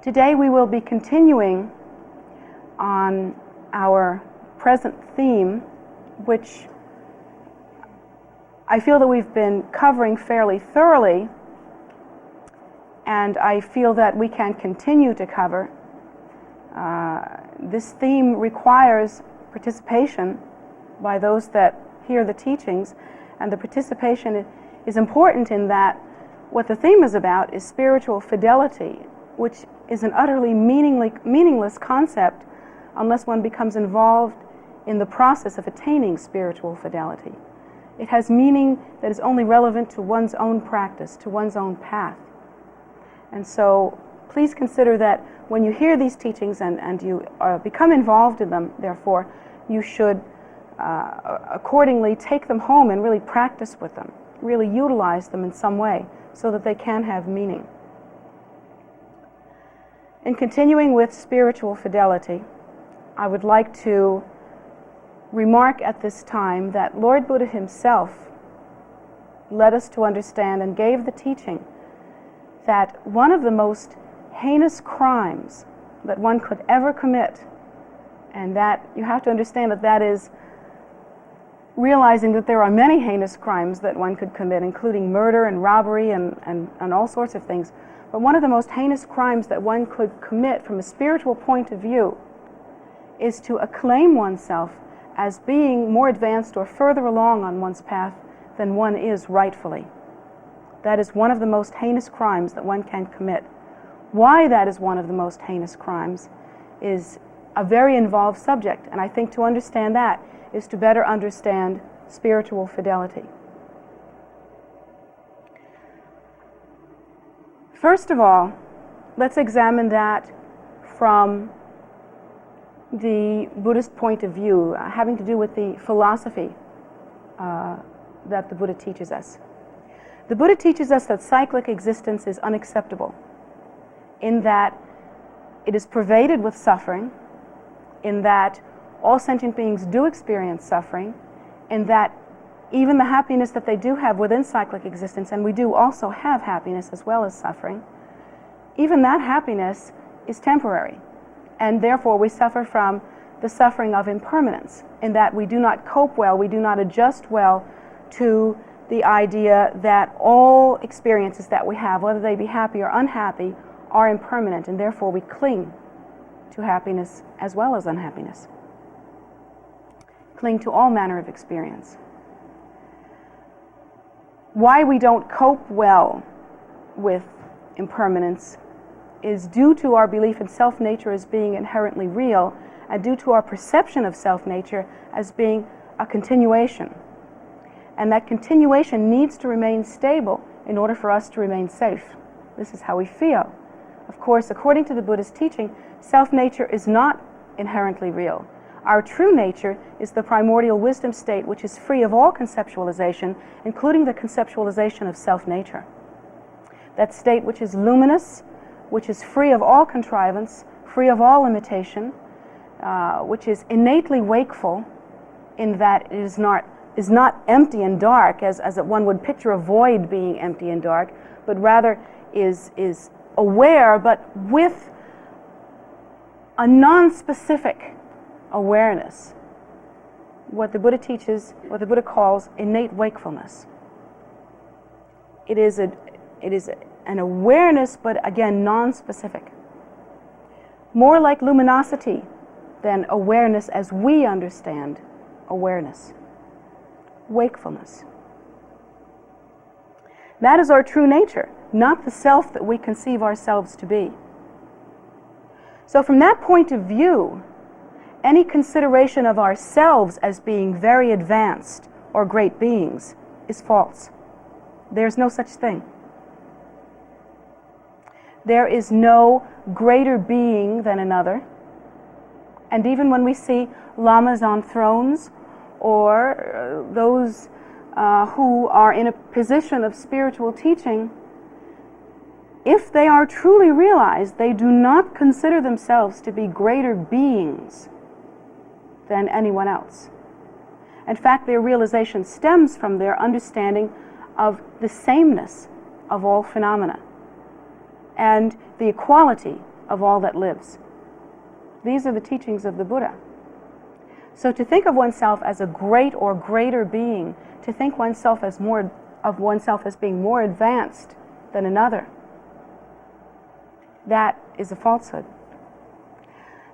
Today we will be continuing on our present theme, which I feel that we've been covering fairly thoroughly, and I feel that we can continue to cover. This theme requires participation by those that hear the teachings, and the participation is important in that what the theme is about is spiritual fidelity, which is an utterly meaningless concept unless one becomes involved in the process of attaining spiritual fidelity. It has meaning that is only relevant to one's own practice, to one's own path. And so please consider that when you hear these teachings and you become involved in them, therefore, you should accordingly take them home and really practice with them, really utilize them in some way so that they can have meaning. In continuing with spiritual fidelity, I would like to remark at this time that Lord Buddha himself led us to understand and gave the teaching that one of the most heinous crimes that one could ever commit, and that you have to understand that that is realizing that there are many heinous crimes that one could commit, including murder and robbery and all sorts of things. But one of the most heinous crimes that one could commit from a spiritual point of view is to acclaim oneself as being more advanced or further along on one's path than one is rightfully. That is one of the most heinous crimes that one can commit. Why that is one of the most heinous crimes is a very involved subject, and I think to understand that is to better understand spiritual fidelity. First of all, let's examine that from the Buddhist point of view, having to do with the philosophy that the Buddha teaches us. The Buddha teaches us that cyclic existence is unacceptable, in that it is pervaded with suffering, in that all sentient beings do experience suffering, in that even the happiness that they do have within cyclic existence, and we do also have happiness as well as suffering, even that happiness is temporary, and therefore we suffer from the suffering of impermanence, in that we do not cope well, we do not adjust well to the idea that all experiences that we have, whether they be happy or unhappy, are impermanent, and therefore we cling to happiness as well as unhappiness, cling to all manner of experience. Why we don't cope well with impermanence is due to our belief in self-nature as being inherently real, and due to our perception of self-nature as being a continuation. And that continuation needs to remain stable in order for us to remain safe. This is how we feel. Of course, according to the Buddhist teaching, self-nature is not inherently real. Our true nature is the primordial wisdom state, which is free of all conceptualization, including the conceptualization of self-nature. That state which is luminous, which is free of all contrivance, free of all limitation, which is innately wakeful, in that it is not empty and dark, as one would picture a void being empty and dark, but rather is aware, but with a non-specific awareness, what the Buddha teaches, what the Buddha calls innate wakefulness. It is an awareness, but again, non-specific. More like luminosity than awareness as we understand awareness. Wakefulness. That is our true nature, not the self that we conceive ourselves to be. So from that point of view, any consideration of ourselves as being very advanced or great beings is false. There's no such thing. There is no greater being than another. And even when we see lamas on thrones, or those who are in a position of spiritual teaching, if they are truly realized, they do not consider themselves to be greater beings than anyone else. In fact, their realization stems from their understanding of the sameness of all phenomena and the equality of all that lives. These are the teachings of the Buddha. So to think of oneself as a great or greater being, to think oneself as being more advanced than another, that is a falsehood.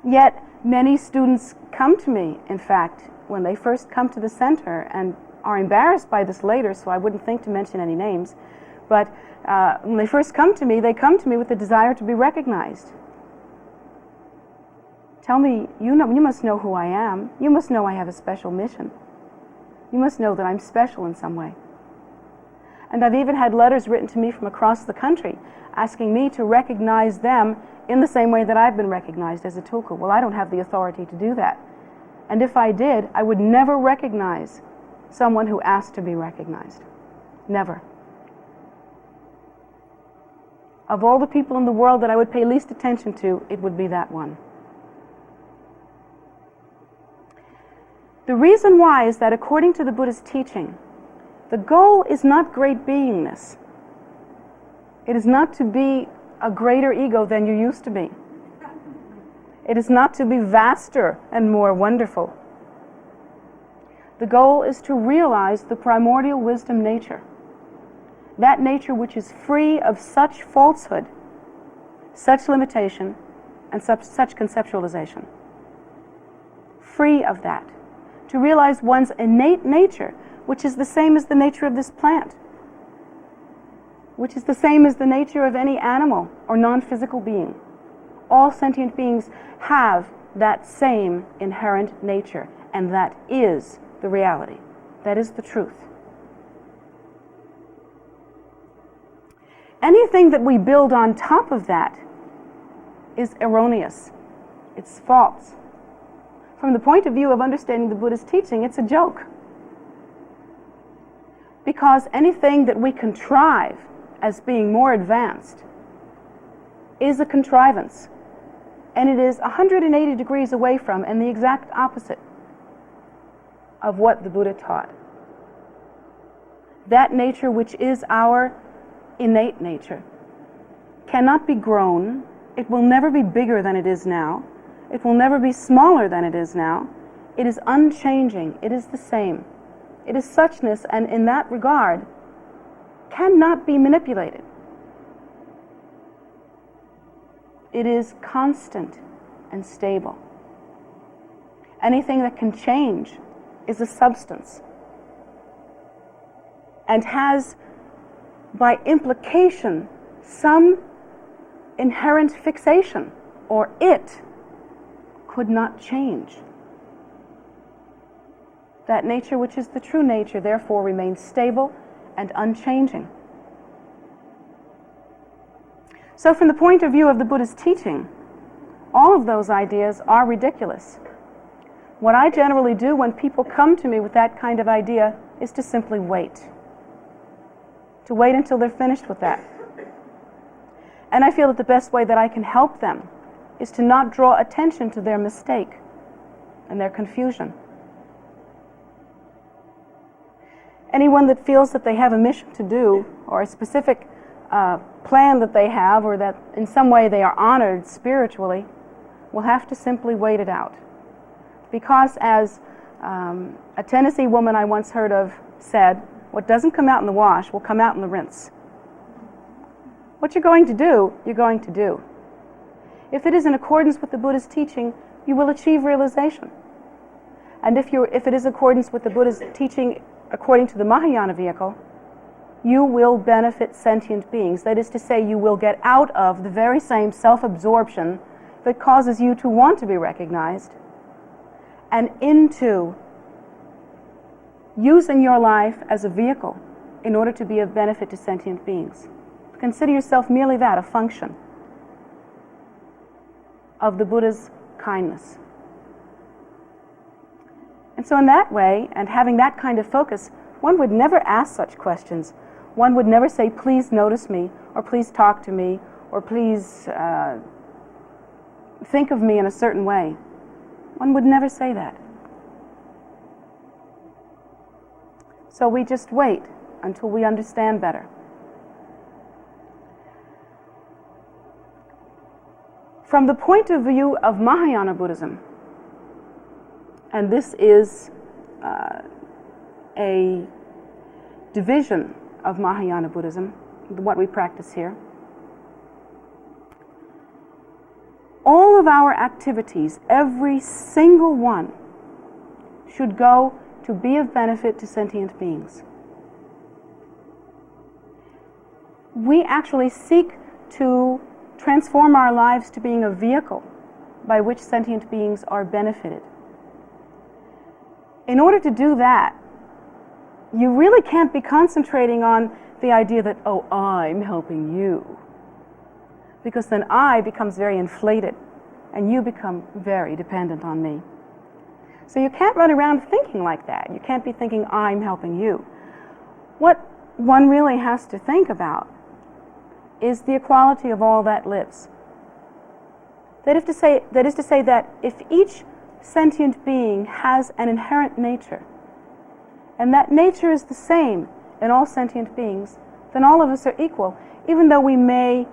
Yet many students come to me, in fact, when they first come to the center, and are embarrassed by this later, so I wouldn't think to mention any names, but when they first come to me, they come to me with the desire to be recognized. Tell me, you must know who I am. You must know I have a special mission. You must know that I'm special in some way. And I've even had letters written to me from across the country asking me to recognize them in the same way that I've been recognized as a tulku. Well, I don't have the authority to do that. And if I did, I would never recognize someone who asked to be recognized. Never. Of all the people in the world that I would pay least attention to, it would be that one. The reason why is that according to the Buddha's teaching, the goal is not great beingness. It is not to be a greater ego than you used to be. It is not to be vaster and more wonderful. The goal is to realize the primordial wisdom nature, that nature which is free of such falsehood, such limitation, and such conceptualization. Free of that. To realize one's innate nature, which is the same as the nature of this plant, which is the same as the nature of any animal or non-physical being. All sentient beings have that same inherent nature, and that is the reality. That is the truth. Anything that we build on top of that is erroneous. It's false. From the point of view of understanding the Buddha's teaching, it's a joke. Because anything that we contrive as being more advanced is a contrivance. And it is 180 degrees away from and the exact opposite of what the Buddha taught. That nature which is our innate nature cannot be grown. It will never be bigger than it is now. It will never be smaller than it is now. It is unchanging. It is the same. It is suchness, and in that regard, cannot be manipulated. It is constant and stable. Anything that can change is a substance and has, by implication, some inherent fixation, or it could not change. That nature which is the true nature, therefore, remains stable and unchanging. So from the point of view of the Buddha's teaching, all of those ideas are ridiculous. What I generally do when people come to me with that kind of idea is to simply wait. To wait until they're finished with that. And I feel that the best way that I can help them is to not draw attention to their mistake and their confusion. Anyone that feels that they have a mission to do, or a specific plan that they have, or that in some way they are honored spiritually, will have to simply wait it out. Because as a Tennessee woman I once heard of said, what doesn't come out in the wash will come out in the rinse. What you're going to do, you're going to do. If it is in accordance with the Buddha's teaching, you will achieve realization. And if it is in accordance with the Buddha's teaching according to the Mahayana vehicle, you will benefit sentient beings. That is to say, you will get out of the very same self-absorption that causes you to want to be recognized, and into using your life as a vehicle in order to be of benefit to sentient beings. Consider yourself merely that, a function of the Buddha's kindness. And so in that way, and having that kind of focus, one would never ask such questions. One would never say, please notice me, or please talk to me, or please think of me in a certain way. One would never say that. So we just wait until we understand better. From the point of view of Mahayana Buddhism, and this is a division of Mahayana Buddhism, what we practice here, all of our activities, every single one, should go to be of benefit to sentient beings. We actually seek to transform our lives to being a vehicle by which sentient beings are benefited. In order to do that, you really can't be concentrating on the idea that, oh, I'm helping you. Because then I becomes very inflated and you become very dependent on me. So you can't run around thinking like that. You can't be thinking, I'm helping you. What one really has to think about is the equality of all that lives. That is to say that if each sentient being has an inherent nature, and that nature is the same in all sentient beings, then all of us are equal, even though we may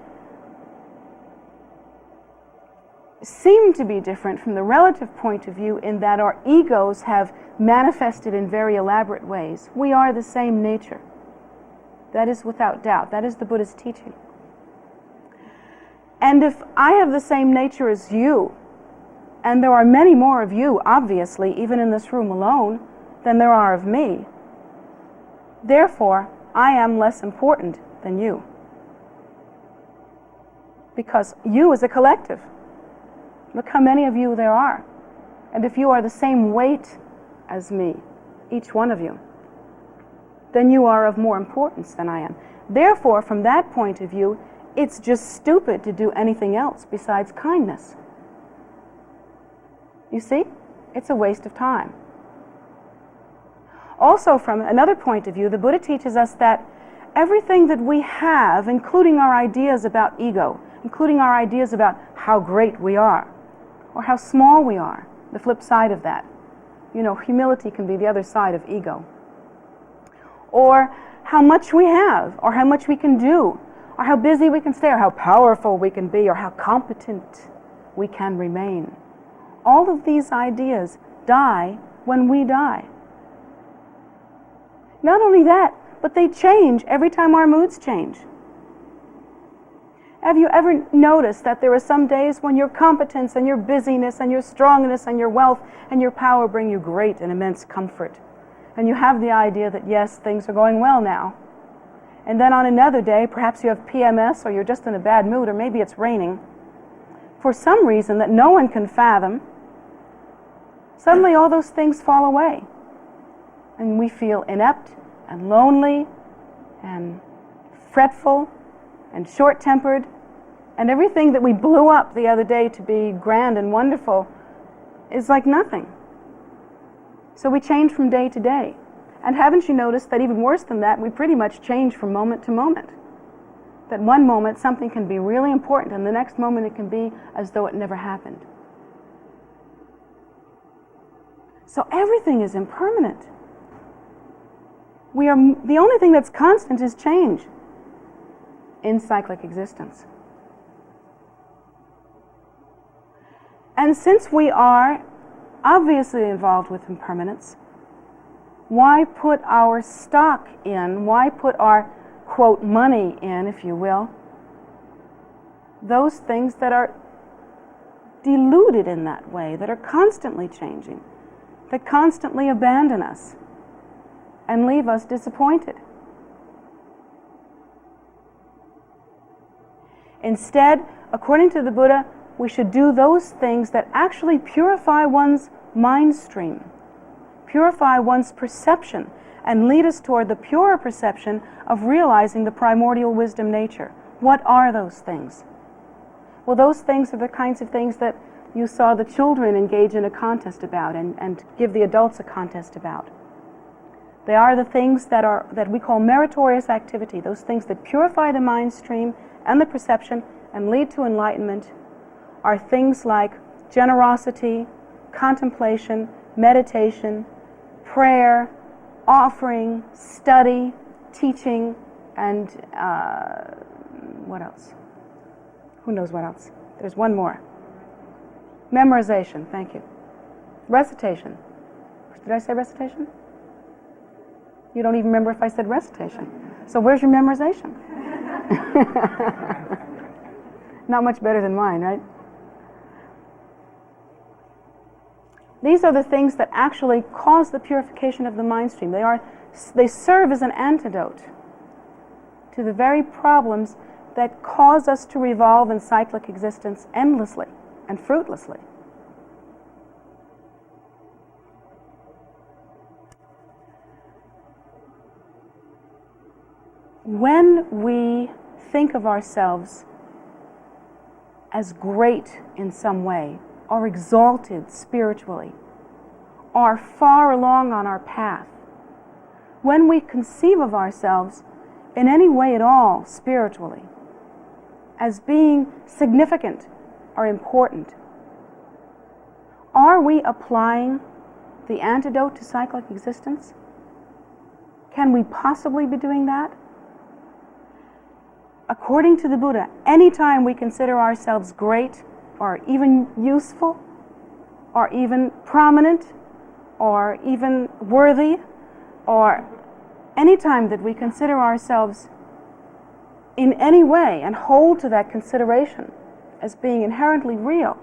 seem to be different from the relative point of view in that our egos have manifested in very elaborate ways. We are the same nature. That is without doubt. That is the Buddha's teaching. And if I have the same nature as you, and there are many more of you, obviously, even in this room alone, than there are of me, therefore, I am less important than you. Because you is a collective. Look how many of you there are. And if you are the same weight as me, each one of you, then you are of more importance than I am. Therefore, from that point of view, it's just stupid to do anything else besides kindness. You see? It's a waste of time. Also, from another point of view, the Buddha teaches us that everything that we have, including our ideas about ego, including our ideas about how great we are, or how small we are, the flip side of that. You know, humility can be the other side of ego. Or how much we have, or how much we can do, or how busy we can stay, or how powerful we can be, or how competent we can remain. All of these ideas die when we die. Not only that, but they change every time our moods change. Have you ever noticed that there are some days when your competence and your busyness and your strongness and your wealth and your power bring you great and immense comfort? And you have the idea that, yes, things are going well now. And then on another day, perhaps you have PMS, or you're just in a bad mood, or maybe it's raining. For some reason that no one can fathom, suddenly all those things fall away. And we feel inept and lonely and fretful and short-tempered, and everything that we blew up the other day to be grand and wonderful is like nothing. So we change from day to day. And haven't you noticed that even worse than that, we pretty much change from moment to moment? That one moment something can be really important, and the next moment it can be as though it never happened. So everything is impermanent. The only thing that's constant is change in cyclic existence. And since we are obviously involved with impermanence, why put our stock in, why put our, quote, money in, if you will, those things that are deluded in that way, that are constantly changing, that constantly abandon us and leave us disappointed? Instead, according to the Buddha, we should do those things that actually purify one's mind stream, purify one's perception, and lead us toward the purer perception of realizing the primordial wisdom nature. What are those things? Well, those things are the kinds of things that you saw the children engage in a contest about and give the adults a contest about. They are the things that we call meritorious activity, those things that purify the mind stream and the perception and lead to enlightenment are things like generosity, contemplation, meditation, prayer, offering, study, teaching, and what else? Who knows what else? There's one more. Memorization, thank you. Recitation. Did I say recitation? You don't even remember if I said recitation. So where's your memorization? Not much better than mine, right? These are the things that actually cause the purification of the mind stream. They serve as an antidote to the very problems that cause us to revolve in cyclic existence endlessly and fruitlessly. When we think of ourselves as great in some way, or exalted spiritually, or far along on our path, when we conceive of ourselves in any way at all spiritually as being significant or important, are we applying the antidote to cyclic existence? Can we possibly be doing that? According to the Buddha, any time we consider ourselves great or even useful or even prominent or even worthy, or any time that we consider ourselves in any way and hold to that consideration as being inherently real,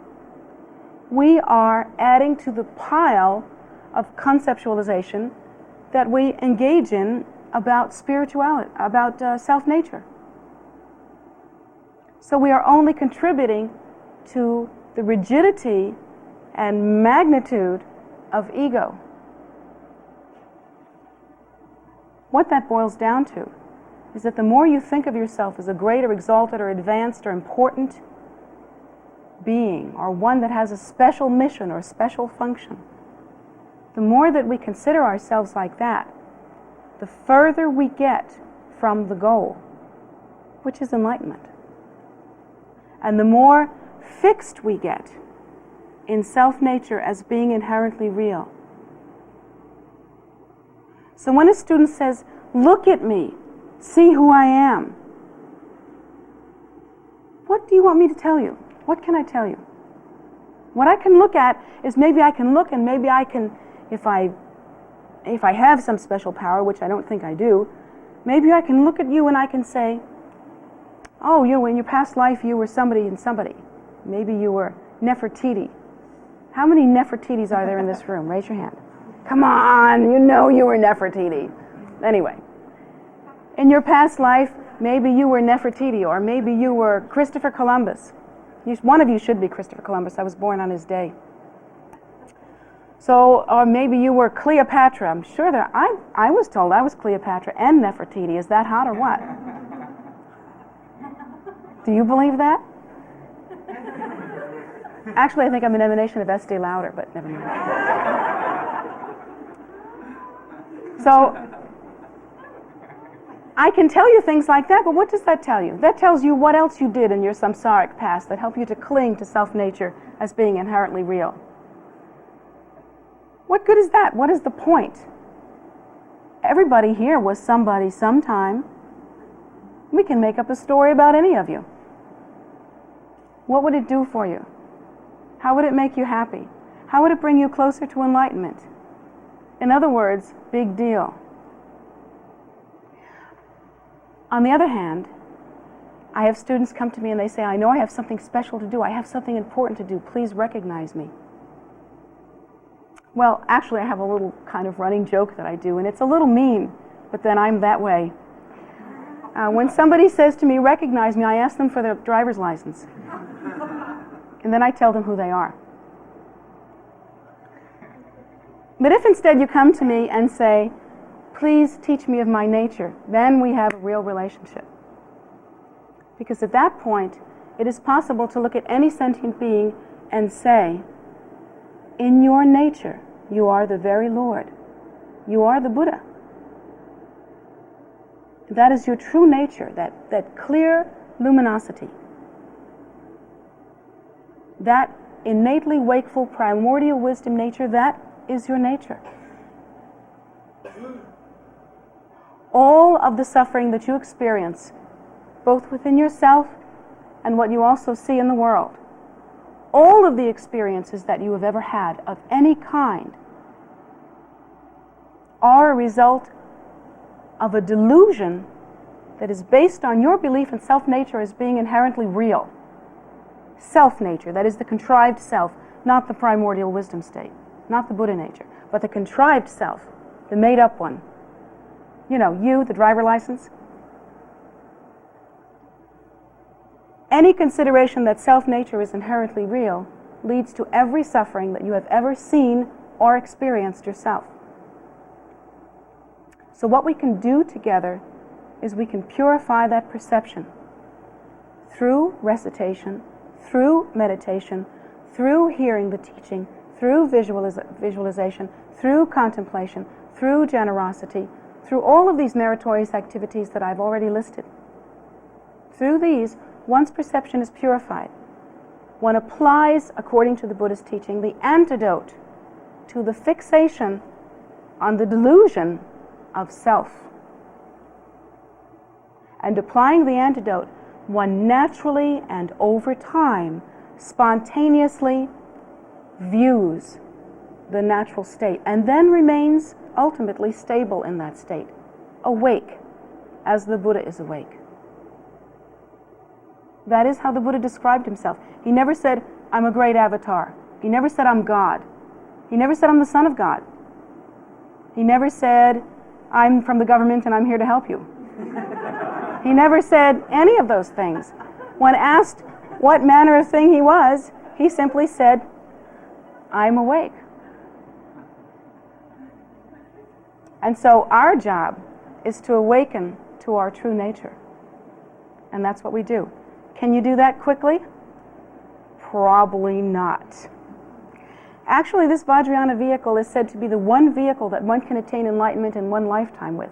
we are adding to the pile of conceptualization that we engage in about spirituality, about self-nature. So we are only contributing to the rigidity and magnitude of ego. What that boils down to is that the more you think of yourself as a great or exalted or advanced or important being, or one that has a special mission or a special function, the more that we consider ourselves like that, the further we get from the goal, which is enlightenment. And the more fixed we get in self-nature as being inherently real. So when a student says, "Look at me, see who I am," what do you want me to tell you? What can I tell you? What I can look at is maybe I can look, and maybe I can, if I have some special power, which I don't think I do, maybe I can look at you and I can say, "Oh, in your past life you were somebody and somebody. Maybe you were Nefertiti." How many Nefertitis are there in this room? Raise your hand. Come on, you know you were Nefertiti. Anyway, in your past life, maybe you were Nefertiti, or maybe you were Christopher Columbus. One of you should be Christopher Columbus. I was born on his day. So, or maybe you were Cleopatra. I'm sure that I was told I was Cleopatra and Nefertiti. Is that hot or what? Do you believe that? Actually, I think I'm an emanation of S.D. Lauder, but never mind. So, I can tell you things like that, but what does that tell you? That tells you what else you did in your samsaric past that helped you to cling to self-nature as being inherently real. What good is that? What is the point? Everybody here was somebody sometime. We can make up a story about any of you. What would it do for you? How would it make you happy? How would it bring you closer to enlightenment? In other words, big deal. On the other hand, I have students come to me and they say, "I know I have something special to do. I have something important to do. Please recognize me." Well, actually, I have a little kind of running joke that I do, and it's a little mean, but then I'm that way. When somebody says to me, "Recognize me," I ask them for their driver's license. And then I tell them who they are. But if instead you come to me and say, "Please teach me of my nature," then we have a real relationship. Because at that point, it is possible to look at any sentient being and say, "In your nature, you are the very Lord. You are the Buddha. That is your true nature, that clear luminosity. That innately wakeful, primordial wisdom nature, that is your nature. All of the suffering that you experience, both within yourself and what you also see in the world, all of the experiences that you have ever had of any kind are a result of a delusion that is based on your belief in self-nature as being inherently real. Self-nature, that is the contrived self, not the primordial wisdom state, not the Buddha nature, but the contrived self, the made-up one. You know, you, the driver license. Any consideration that self-nature is inherently real leads to every suffering that you have ever seen or experienced yourself. So what we can do together is we can purify that perception through recitation, through meditation, through hearing the teaching, through visualization, through contemplation, through generosity, through all of these meritorious activities that I've already listed. Through these, one's perception is purified. One applies, according to the Buddha's teaching, the antidote to the fixation on the delusion of self. And applying the antidote, one naturally and over time spontaneously views the natural state and then remains ultimately stable in that state, awake as the Buddha is awake. That is how the Buddha described himself. He never said, I'm a great avatar. He never said, I'm God. He never said, I'm the son of God. He never said, I'm from the government and I'm here to help you. He never said any of those things. When asked what manner of thing he was, he simply said, I'm awake. And so our job is to awaken to our true nature. And that's what we do. Can you do that quickly? Probably not. Actually, this Vajrayana vehicle is said to be the one vehicle that one can attain enlightenment in one lifetime with.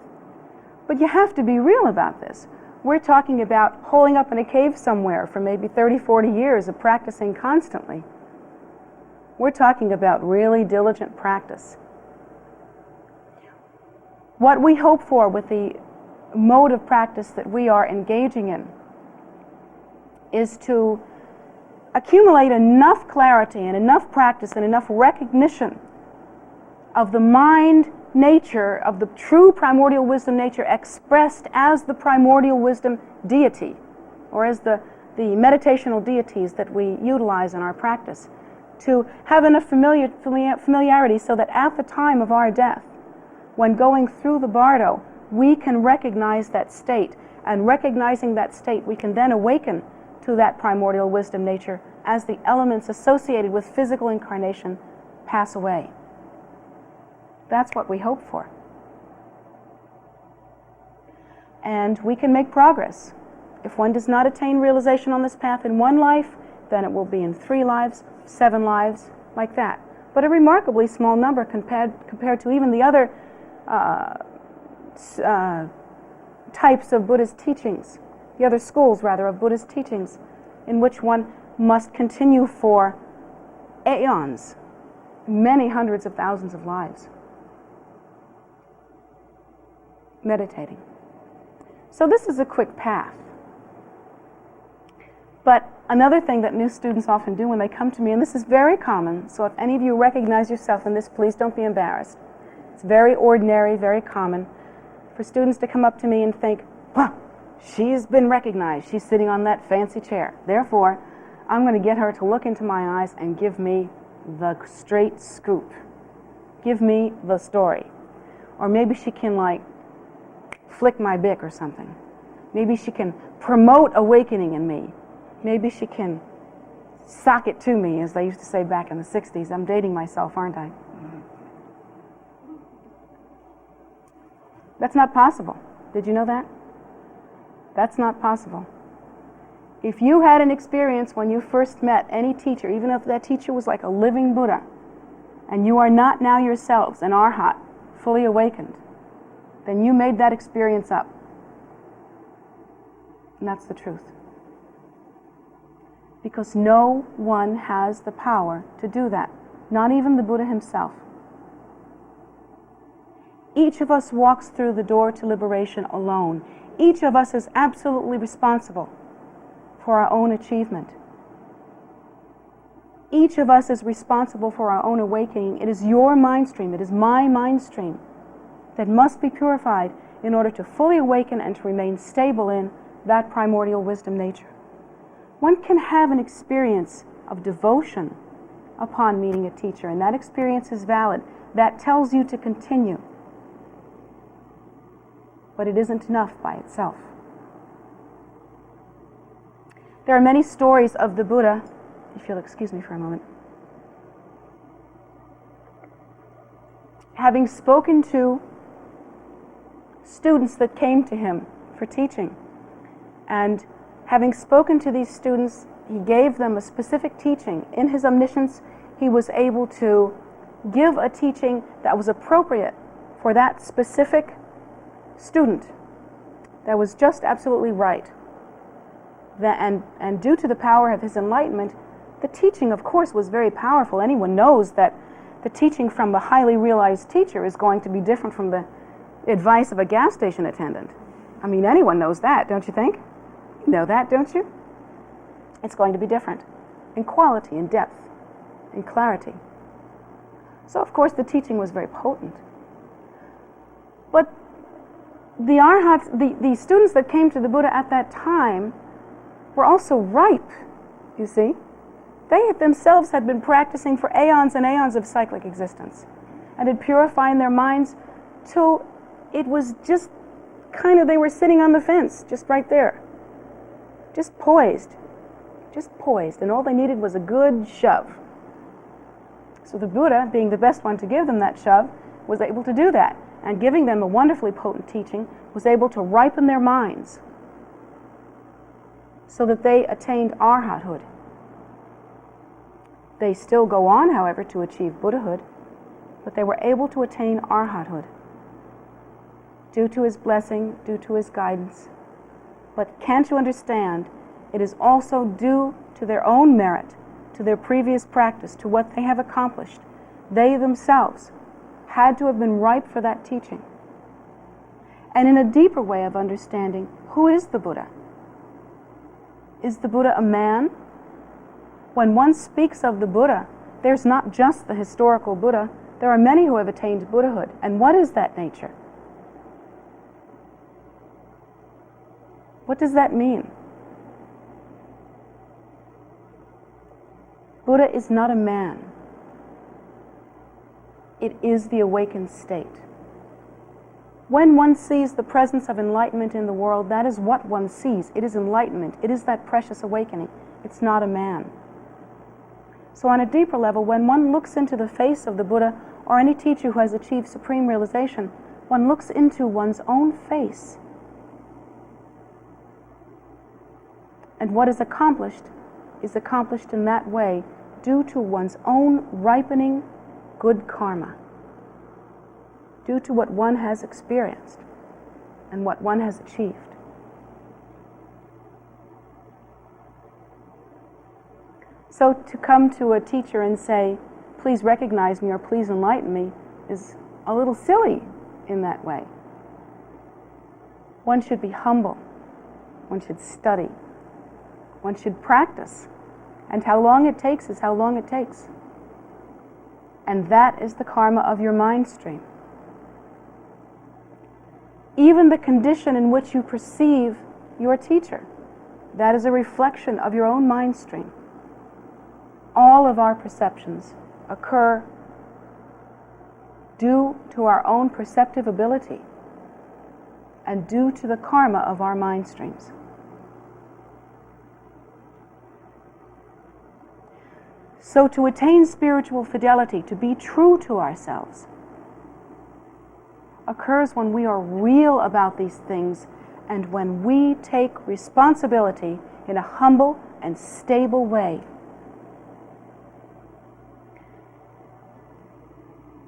But you have to be real about this. We're talking about holing up in a cave somewhere for maybe 30, 40 years of practicing constantly. We're talking about really diligent practice. What we hope for with the mode of practice that we are engaging in is to accumulate enough clarity and enough practice and enough recognition of the mind nature, of the true primordial wisdom nature expressed as the primordial wisdom deity, or as the meditational deities that we utilize in our practice, to have enough familiarity so that at the time of our death, when going through the bardo, we can recognize that state, and recognizing that state, we can then awaken to that primordial wisdom nature as the elements associated with physical incarnation pass away. That's what we hope for. And we can make progress. If one does not attain realization on this path in one life, then it will be in 3 lives, 7 lives, like that. But a remarkably small number compared to even the other types of Buddhist teachings, the other schools, rather, of Buddhist teachings, in which one must continue for aeons, many hundreds of thousands of lives, meditating. So this is a quick path. But another thing that new students often do when they come to me, and this is very common, so if any of you recognize yourself in this, please don't be embarrassed. It's very ordinary, very common for students to come up to me and think, well, she's been recognized. She's sitting on that fancy chair. Therefore, I'm going to get her to look into my eyes and give me the straight scoop. Give me the story. Or maybe she can, like, flick my bick or something. Maybe she can promote awakening in me. Maybe she can sock it to me, as they used to say back in the 60s. I'm dating myself, aren't I? That's not possible. Did you know that? That's not possible. If you had an experience when you first met any teacher, even if that teacher was like a living Buddha, and you are not now yourselves an arhat, fully awakened, then you made that experience up. And that's the truth. Because no one has the power to do that, not even the Buddha himself. Each of us walks through the door to liberation alone. Each of us is absolutely responsible for our own achievement. Each of us is responsible for our own awakening. It is your mind stream, it is my mind stream that must be purified in order to fully awaken and to remain stable in that primordial wisdom nature. One can have an experience of devotion upon meeting a teacher, and that experience is valid. That tells you to continue. But it isn't enough by itself. There are many stories of the Buddha, if you'll excuse me for a moment, having spoken to students that came to him for teaching. And having spoken to these students, he gave them a specific teaching. In his omniscience, he was able to give a teaching that was appropriate for that specific student, that was just absolutely right. And due to the power of his enlightenment, the teaching, of course, was very powerful. Anyone knows that the teaching from a highly realized teacher is going to be different from the advice of a gas station attendant. I mean, anyone knows that, don't you think? You know that, don't you? It's going to be different in quality, in depth, in clarity. So, of course, the teaching was very potent. But the arhats, the students that came to the Buddha at that time were also ripe, you see. They themselves had been practicing for aeons and aeons of cyclic existence and had purified their minds till it was just kind of, they were sitting on the fence, just right there, just poised, and all they needed was a good shove. So the Buddha, being the best one to give them that shove, was able to do that, and giving them a wonderfully potent teaching, was able to ripen their minds so that they attained arhathood. They still go on, however, to achieve Buddhahood, but they were able to attain arhathood due to his blessing, due to his guidance. But can't you understand, it is also due to their own merit, to their previous practice, to what they have accomplished. They themselves had to have been ripe for that teaching. And in a deeper way of understanding, who is the Buddha? Is the Buddha a man? When one speaks of the Buddha, there's not just the historical Buddha. There are many who have attained Buddhahood. And what is that nature? What does that mean? Buddha is not a man. It is the awakened state. When one sees the presence of enlightenment in the world, that is what one sees. It is enlightenment. It is that precious awakening. It's not a man. So on a deeper level, when one looks into the face of the Buddha or any teacher who has achieved supreme realization, one looks into one's own face. And what is accomplished in that way due to one's own ripening good karma, due to what one has experienced and what one has achieved. So to come to a teacher and say, please recognize me or please enlighten me, is a little silly in that way. One should be humble. One should study. One should practice. And how long it takes is how long it takes. And that is the karma of your mind stream. Even the condition in which you perceive your teacher, that is a reflection of your own mind stream. All of our perceptions occur due to our own perceptive ability and due to the karma of our mind streams. So to attain spiritual fidelity, to be true to ourselves, occurs when we are real about these things and when we take responsibility in a humble and stable way.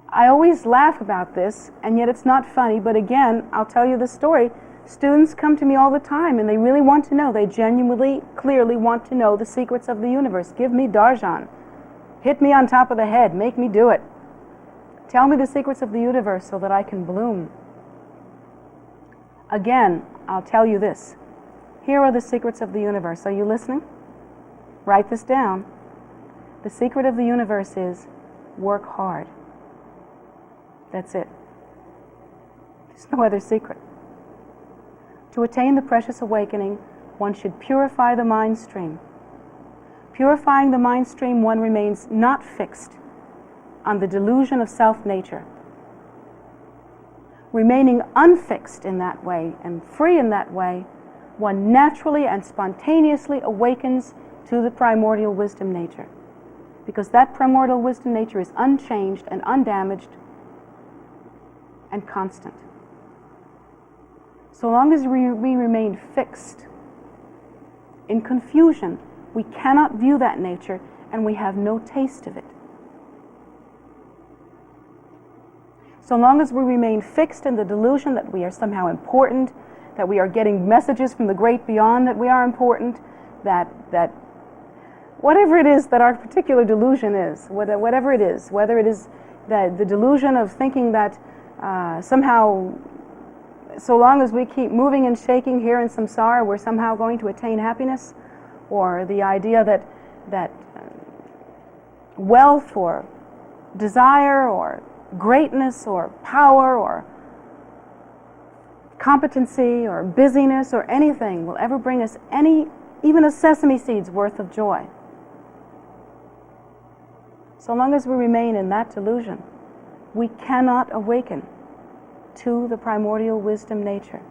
I always laugh about this, and yet it's not funny, but again, I'll tell you the story. Students come to me all the time, and they really want to know, they genuinely, clearly want to know the secrets of the universe. Give me darshan. Hit me on top of the head. Make me do it. Tell me the secrets of the universe so that I can bloom. Again, I'll tell you this. Here are the secrets of the universe. Are you listening? Write this down. The secret of the universe is work hard. That's it. There's no other secret. To attain the precious awakening, one should purify the mind stream. Purifying the mind stream, one remains not fixed on the delusion of self-nature. Remaining unfixed in that way and free in that way, one naturally and spontaneously awakens to the primordial wisdom nature. Because that primordial wisdom nature is unchanged and undamaged and constant. So long as we remain fixed in confusion, we cannot view that nature and we have no taste of it. So long as we remain fixed in the delusion that we are somehow important, that we are getting messages from the great beyond that we are important, that whatever it is that our particular delusion is, whatever it is, whether it is the delusion of thinking that somehow, so long as we keep moving and shaking here in samsara, we're somehow going to attain happiness, or the idea that wealth or desire or greatness or power or competency or busyness or anything will ever bring us even a sesame seed's worth of joy. So long as we remain in that delusion, we cannot awaken to the primordial wisdom nature.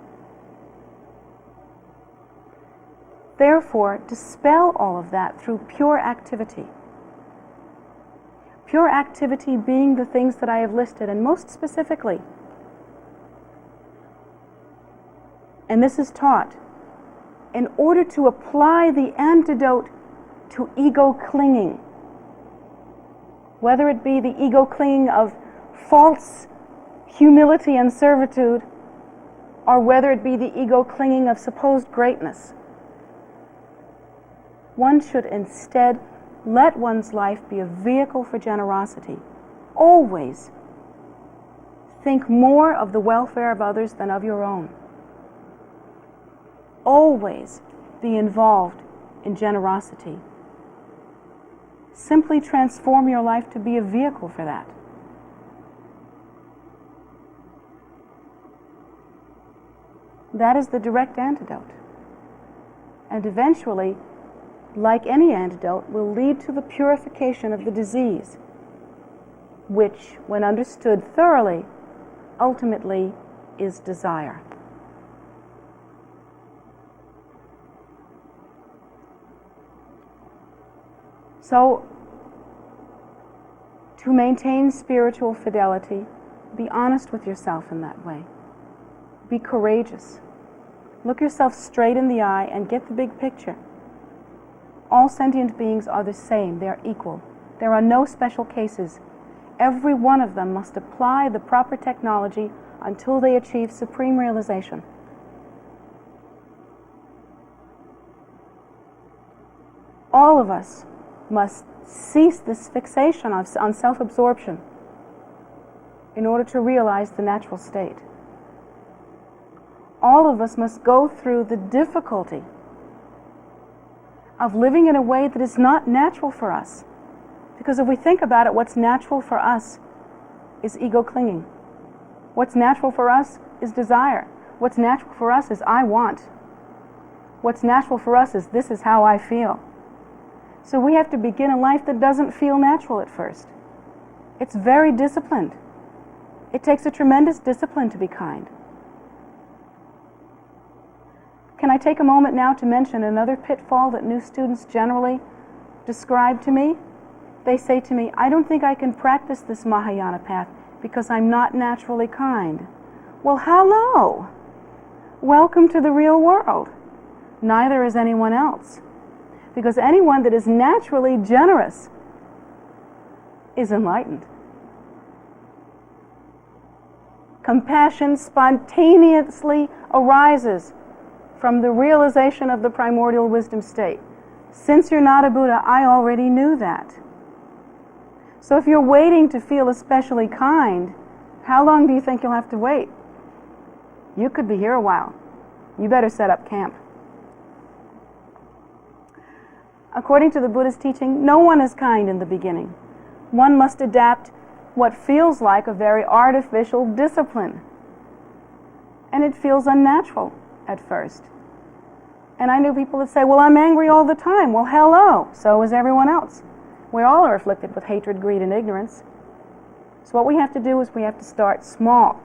Therefore, dispel all of that through pure activity. Pure activity being the things that I have listed, and most specifically, and this is taught, in order to apply the antidote to ego clinging, whether it be the ego clinging of false humility and servitude, or whether it be the ego clinging of supposed greatness. One should instead let one's life be a vehicle for generosity. Always think more of the welfare of others than of your own. Always be involved in generosity. Simply transform your life to be a vehicle for that. That is the direct antidote. And eventually, like any antidote, will lead to the purification of the disease, which, when understood thoroughly, ultimately is desire. So, to maintain spiritual fidelity, be honest with yourself in that way. Be courageous. Look yourself straight in the eye and get the big picture. All sentient beings are the same. They are equal. There are no special cases. Every one of them must apply the proper technology until they achieve supreme realization. All of us must cease this fixation on self-absorption in order to realize the natural state. All of us must go through the difficulty of living in a way that is not natural for us. Because if we think about it, what's natural for us is ego clinging. What's natural for us is desire. What's natural for us is I want. What's natural for us is this is how I feel. So we have to begin a life that doesn't feel natural at first. It's very disciplined. It takes a tremendous discipline to be kind. Can I take a moment now to mention another pitfall that new students generally describe to me? They say to me, I don't think I can practice this Mahayana path because I'm not naturally kind. Well, hello! Welcome to the real world. Neither is anyone else. Because anyone that is naturally generous is enlightened. Compassion spontaneously arises from the realization of the primordial wisdom state. Since you're not a Buddha, I already knew that. So if you're waiting to feel especially kind, how long do you think you'll have to wait? You could be here a while. You better set up camp. According to the Buddhist teaching, no one is kind in the beginning. One must adapt what feels like a very artificial discipline. And it feels unnatural at first. And I knew people that say, well, I'm angry all the time. Well, hello, so is everyone else. We all are afflicted with hatred, greed, and ignorance. So what we have to do is we have to start small.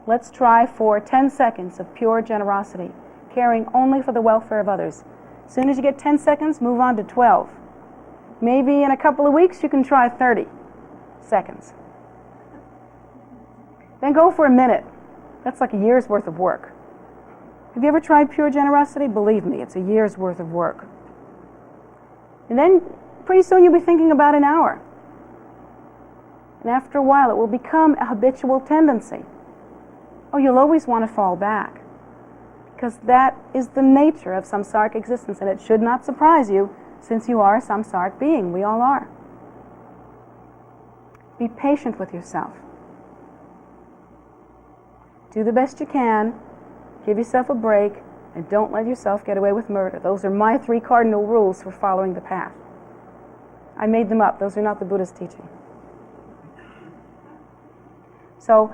Let's try for 10 seconds of pure generosity, caring only for the welfare of others. As soon as you get 10 seconds, move on to 12. Maybe in a couple of weeks you can try 30 seconds. Then go for a minute. That's like a year's worth of work. Have you ever tried pure generosity? Believe me, it's a year's worth of work. And then pretty soon you'll be thinking about an hour. And after a while it will become a habitual tendency. Oh, you'll always want to fall back. Because that is the nature of samsaric existence, and it should not surprise you since you are a samsaric being. We all are. Be patient with yourself. Do the best you can. Give yourself a break, and don't let yourself get away with murder. Those are my 3 cardinal rules for following the path. I made them up. Those are not the Buddhist teaching. So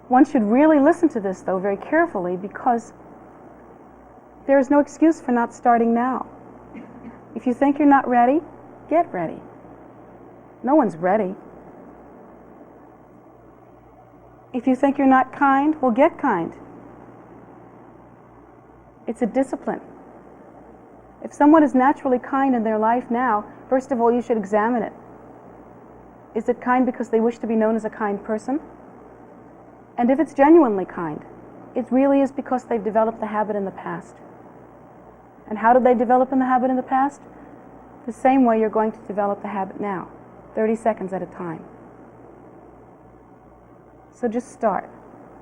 one should really listen to this, though, very carefully, because there is no excuse for not starting now. If you think you're not ready, get ready. No one's ready. If you think you're not kind, well, get kind. It's a discipline. If someone is naturally kind in their life now, first of all, you should examine it. Is it kind because they wish to be known as a kind person? And if it's genuinely kind, it really is because they've developed the habit in the past. And how did they develop in the habit in the past? The same way you're going to develop the habit now, 30 seconds at a time. So just start.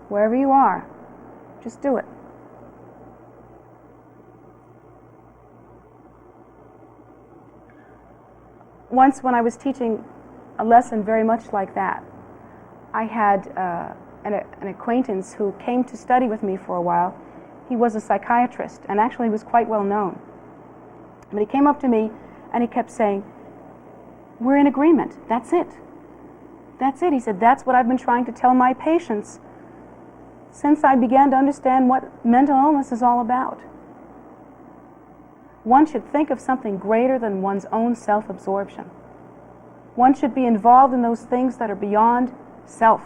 Wherever you are, just do it. Once when I was teaching a lesson very much like that, I had an acquaintance who came to study with me for a while. He was a psychiatrist, and actually he was quite well known. But he came up to me and he kept saying, we're in agreement, that's it. That's it. He said, that's what I've been trying to tell my patients since I began to understand what mental illness is all about. One should think of something greater than one's own self-absorption. One should be involved in those things that are beyond self.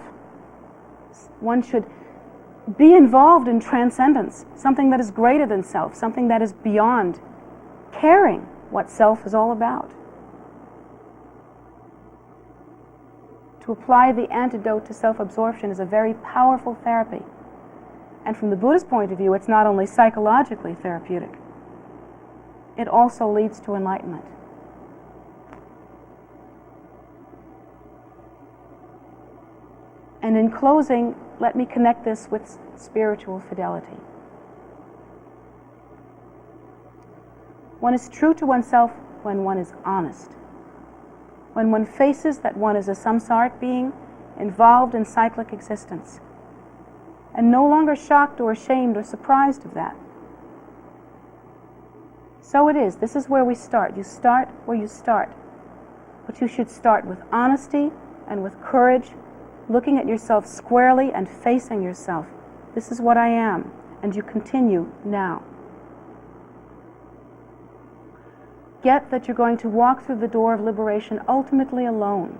One should be involved in transcendence, something that is greater than self, something that is beyond caring what self is all about. To apply the antidote to self-absorption is a very powerful therapy. And from the Buddhist point of view, it's not only psychologically therapeutic, it also leads to enlightenment. And in closing, let me connect this with spiritual fidelity. One is true to oneself when one is honest. When one faces that one is a samsaric being involved in cyclic existence, and no longer shocked or ashamed or surprised of that. So it is. This is where we start. You start where you start. But you should start with honesty and with courage, looking at yourself squarely and facing yourself. This is what I am, and you continue now. Get that you're going to walk through the door of liberation ultimately alone.